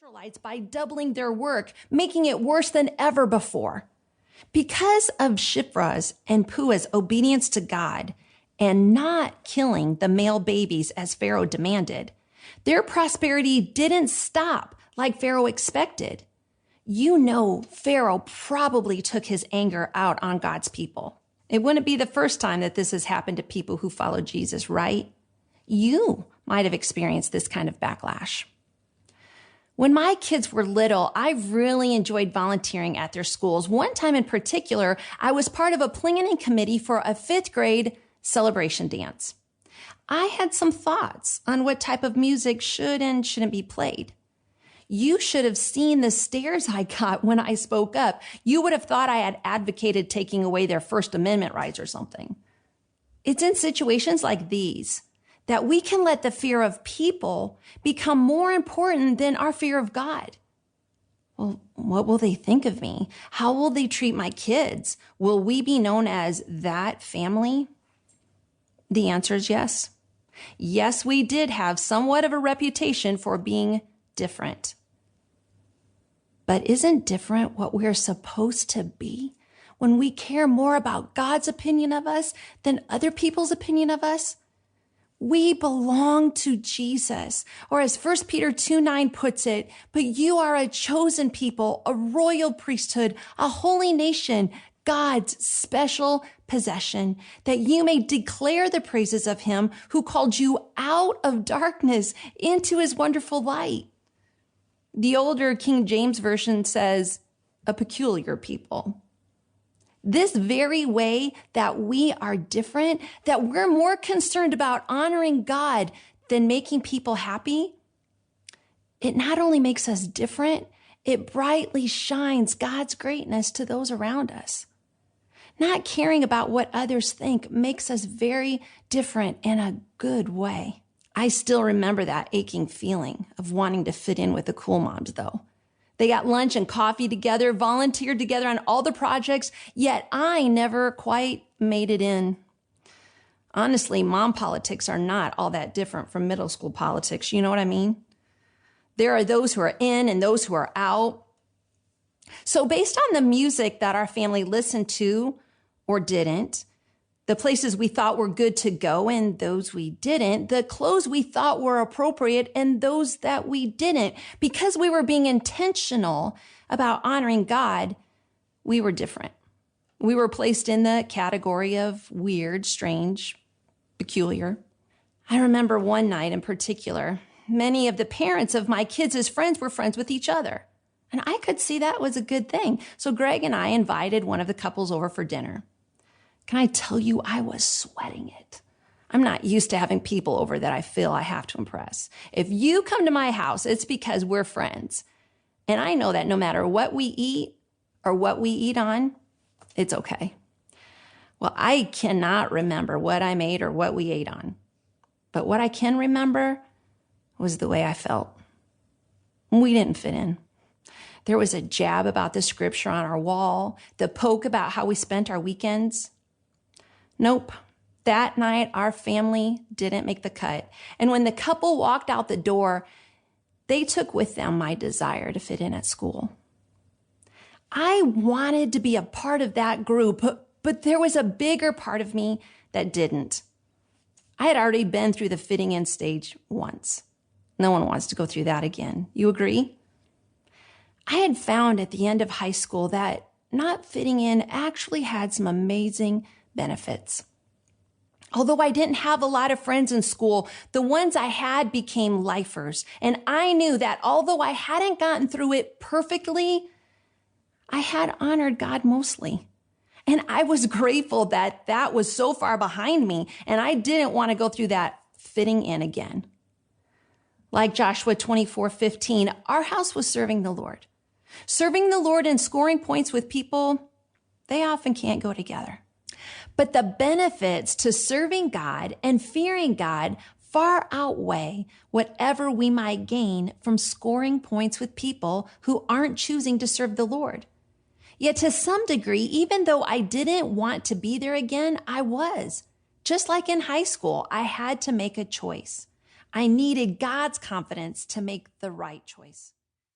Israelites by doubling their work, making it worse than ever before. Because of Shiphrah's and Puah's obedience to God and not killing the male babies as Pharaoh demanded, their prosperity didn't stop like Pharaoh expected. You know, Pharaoh probably took his anger out on God's people. It wouldn't be the first time that this has happened to people who follow Jesus, right? You might have experienced this kind of backlash. When my kids were little, I really enjoyed volunteering at their schools. One time in particular, I was part of a planning committee for a 5th grade celebration dance. I had some thoughts on what type of music should and shouldn't be played. You should have seen the stares I got when I spoke up. You would have thought I had advocated taking away their First Amendment rights or something. It's in situations like these that we can let the fear of people become more important than our fear of God. Well, what will they think of me? How will they treat my kids? Will we be known as that family? The answer is yes. Yes, we did have somewhat of a reputation for being different. But isn't different what we're supposed to be when we care more about God's opinion of us than other people's opinion of us? We belong to Jesus, or as 1 Peter 2:9 puts it, but you are a chosen people, a royal priesthood, a holy nation, God's special possession, that you may declare the praises of him who called you out of darkness into his wonderful light. The older King James Version says, a peculiar people. This very way that we are different, that we're more concerned about honoring God than making people happy, it not only makes us different, it brightly shines God's greatness to those around us. Not caring about what others think makes us very different in a good way. I still remember that aching feeling of wanting to fit in with the cool moms, though. They got lunch and coffee together, volunteered together on all the projects, yet I never quite made it in. Honestly, mom politics are not all that different from middle school politics. You know what I mean? There are those who are in and those who are out. So based on the music that our family listened to or didn't, the places we thought were good to go and those we didn't, the clothes we thought were appropriate and those that we didn't, because we were being intentional about honoring God, we were different. We were placed in the category of weird, strange, peculiar. I remember one night in particular, many of the parents of my kids' friends were friends with each other. And I could see that was a good thing. So Greg and I invited one of the couples over for dinner. Can I tell you, I was sweating it. I'm not used to having people over that I feel I have to impress. If you come to my house, it's because we're friends. And I know that no matter what we eat or what we eat on, it's okay. Well, I cannot remember what I made or what we ate on. But what I can remember was the way I felt. We didn't fit in. There was a jab about the scripture on our wall, the poke about how we spent our weekends. Nope. That night, our family didn't make the cut. And when the couple walked out the door, they took with them my desire to fit in at school. I wanted to be a part of that group, but there was a bigger part of me that didn't. I had already been through the fitting in stage once. No one wants to go through that again. You agree? I had found at the end of high school that not fitting in actually had some amazing benefits. Although I didn't have a lot of friends in school, the ones I had became lifers. And I knew that although I hadn't gotten through it perfectly, I had honored God mostly. And I was grateful that that was so far behind me, and I didn't want to go through that fitting in again. Like Joshua 24:15, our house was serving the Lord. Serving the Lord and scoring points with people, they often can't go together. But the benefits to serving God and fearing God far outweigh whatever we might gain from scoring points with people who aren't choosing to serve the Lord. Yet to some degree, even though I didn't want to be there again, I was. Just like in high school, I had to make a choice. I needed God's confidence to make the right choice.